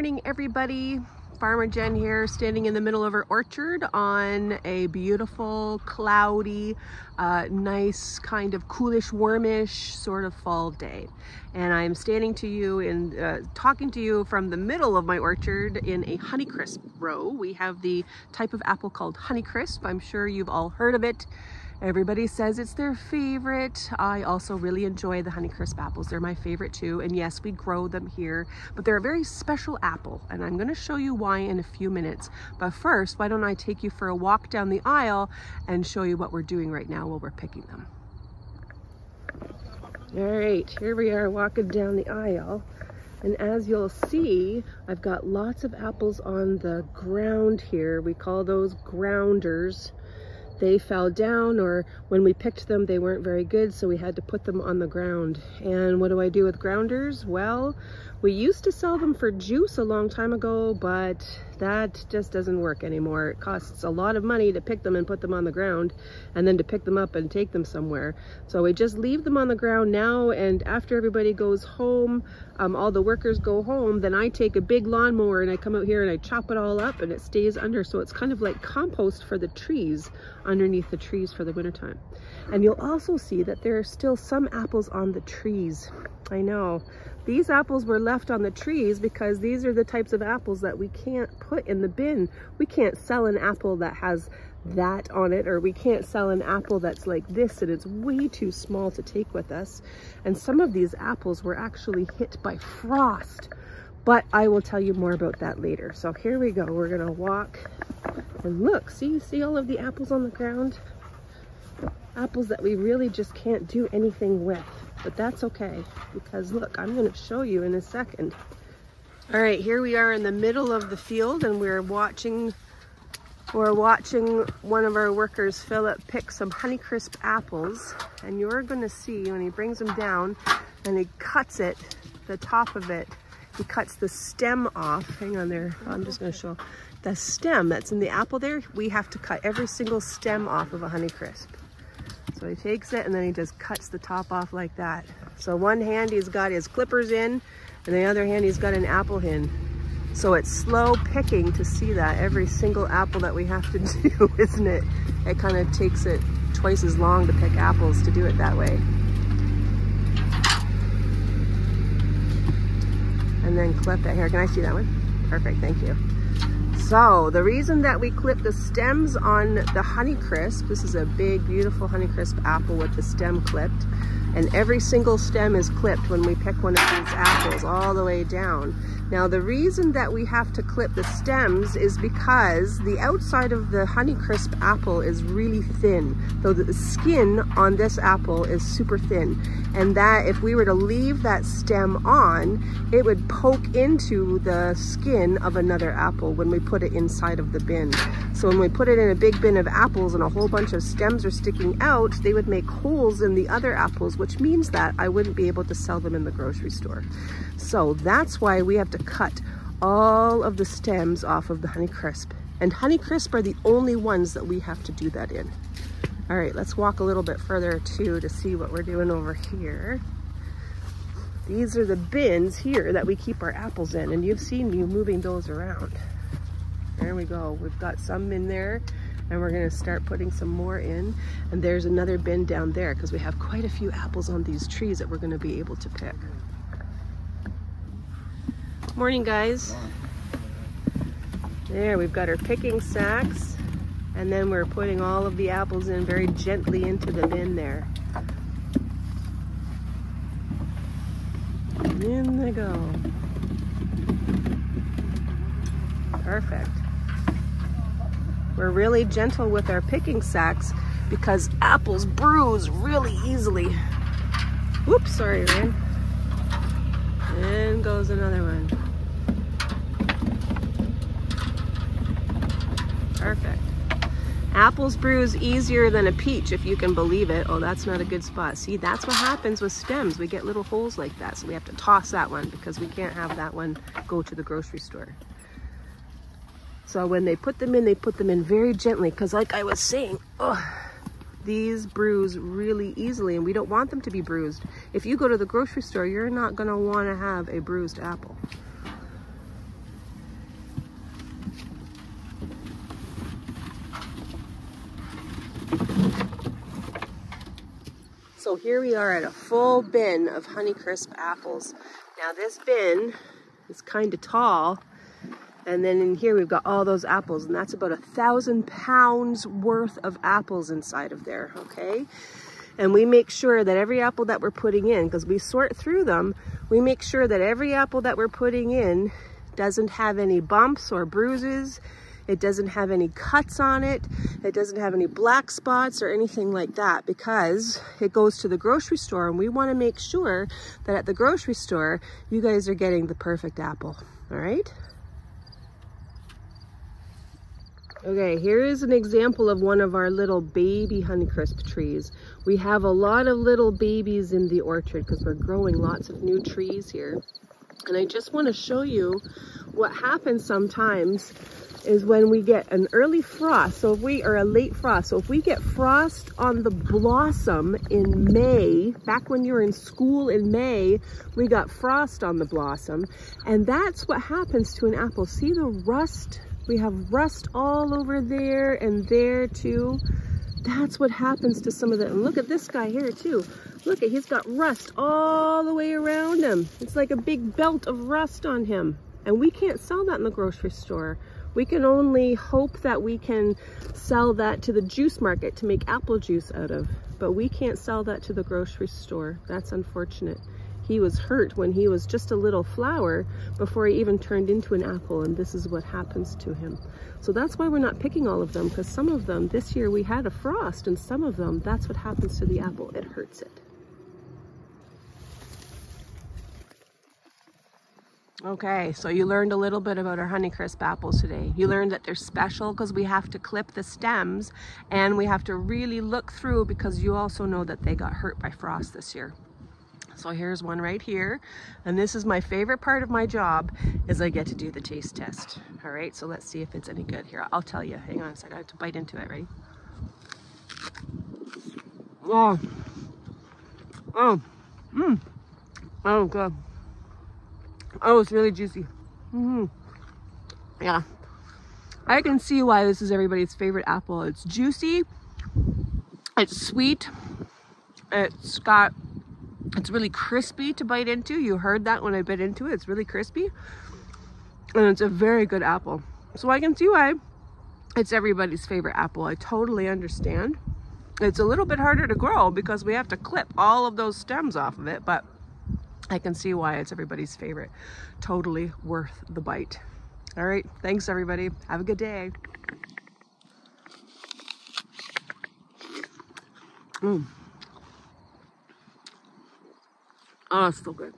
morning, everybody. Farmer Jen here, standing in the middle of her orchard on a beautiful, cloudy, nice kind of coolish, warmish sort of fall day. And I'm standing to you and talking to you from the middle of my orchard in a Honeycrisp row. We have the type of apple called Honeycrisp. I'm sure you've all heard of it. Everybody says it's their favorite. I also really enjoy the Honeycrisp apples. They're my favorite too. And yes, we grow them here, but they're a very special apple. And I'm gonna show you why in a few minutes. But first, why don't I take you for a walk down the aisle and show you what we're doing right now while we're picking them. All right, here we are walking down the aisle. And as you'll see, I've got lots of apples on the ground here. We call those grounders. They fell down, or when we picked them, they weren't very good, so we had to put them on the ground. And what do I do with grounders? Well, we used to sell them for juice a long time ago, but that just doesn't work anymore. It costs a lot of money to pick them and put them on the ground, and then to pick them up and take them somewhere. So we just leave them on the ground now, and after everybody goes home, all the workers go home, then I take a big lawnmower and I come out here and I chop it all up and it stays under, so it's kind of like compost for the trees, underneath the trees for the wintertime. And you'll also see that there are still some apples on the trees. I know. These apples were left on the trees because these are the types of apples that we can't put in the bin. We can't sell an apple that has that on it, or we can't sell an apple that's like this and it's way too small to take with us. And some of these apples were actually hit by frost, but I will tell you more about that later. So here we go. We're gonna walk and look, see all of the apples on the ground? Apples that we really just can't do anything with, but that's okay, because look, I'm going to show you in a second. All right, here we are in the middle of the field, and we're watching one of our workers, Philip, pick some Honeycrisp apples, and you're going to see when he brings them down and he cuts it, the top of it, he cuts the stem off. Hang on there, I'm just going to show the stem that's in the apple there. We have to cut every single stem off of a Honeycrisp. So he takes it and then he just cuts the top off like that. So one hand he's got his clippers in, and the other hand he's got an apple in. So it's slow picking to see that every single apple that we have to do, isn't it? It kind of takes it twice as long to pick apples to do it that way. And then clip it. Here, can I see that one? Perfect, thank you. So the reason that we clip the stems on the Honeycrisp, this is a big, beautiful Honeycrisp apple with the stem clipped, and every single stem is clipped when we pick one of these apples all the way down. Now the reason that we have to clip the stems is because the outside of the Honeycrisp apple is really thin, though the skin on this apple is super thin, and that if we were to leave that stem on, it would poke into the skin of another apple when we put it inside of the bin. So when we put it in a big bin of apples and a whole bunch of stems are sticking out, they would make holes in the other apples, which means that I wouldn't be able to sell them in the grocery store. So that's why we have to cut all of the stems off of the Honeycrisp. And Honeycrisp are the only ones that we have to do that in. All right, let's walk a little bit further too to see what we're doing over here. These are the bins here that we keep our apples in, and you've seen me moving those around. There we go. We've got some in there, and we're gonna start putting some more in. And there's another bin down there because we have quite a few apples on these trees that we're gonna be able to pick. Morning, guys. There, we've got our picking sacks, and then we're putting all of the apples in very gently into the bin there. In they go. Perfect. We're really gentle with our picking sacks because apples bruise really easily. Whoops, sorry, Ryan. And goes another one. Perfect. Apples bruise easier than a peach, if you can believe it. Oh, that's not a good spot. See, that's what happens with stems. We get little holes like that, so we have to toss that one because we can't have that one go to the grocery store. So when they put them in very gently, because like I was saying, these bruise really easily, and we don't want them to be bruised. If you go to the grocery store, you're not going to want to have a bruised apple. So here we are at a full bin of Honeycrisp apples. Now this bin is kind of tall, and then in here we've got all those apples, and that's about 1,000 pounds worth of apples inside of there, okay? And we make sure that every apple that we're putting in, because we sort through them, we make sure that every apple that we're putting in doesn't have any bumps or bruises. It doesn't have any cuts on it. It doesn't have any black spots or anything like that, because it goes to the grocery store, and we want to make sure that at the grocery store, you guys are getting the perfect apple, all right? Okay, here is an example of one of our little baby Honeycrisp trees. We have a lot of little babies in the orchard because we're growing lots of new trees here. And I just want to show you what happens sometimes is when we get an early frost, or a late frost. So if we get frost on the blossom in May, back when you were in school in May, we got frost on the blossom. And that's what happens to an apple. See the rust? We have rust all over there and there too. That's what happens to some of them. And look at this guy here too. Look, he's got rust all the way around him. It's like a big belt of rust on him. And we can't sell that in the grocery store. We can only hope that we can sell that to the juice market to make apple juice out of. But we can't sell that to the grocery store. That's unfortunate. He was hurt when he was just a little flower before he even turned into an apple, and this is what happens to him. So that's why we're not picking all of them, because some of them, this year we had a frost, and some of them, that's what happens to the apple. It hurts it. Okay, so you learned a little bit about our Honeycrisp apples today. You learned that they're special because we have to clip the stems, and we have to really look through, because you also know that they got hurt by frost this year. So here's one right here, and this is my favorite part of my job, is I get to do the taste test. All right, so let's see if it's any good here. I'll tell you. Hang on a second. I have to bite into it, right? Oh, oh, good. Oh, it's really juicy. Yeah, I can see why this is everybody's favorite apple. It's juicy. It's sweet. It's really crispy to bite into. You heard that when I bit into it. It's really crispy. And it's a very good apple. So I can see why it's everybody's favorite apple. I totally understand. It's a little bit harder to grow because we have to clip all of those stems off of it, but I can see why it's everybody's favorite. Totally worth the bite. All right, thanks everybody. Have a good day. Oh, it's so good.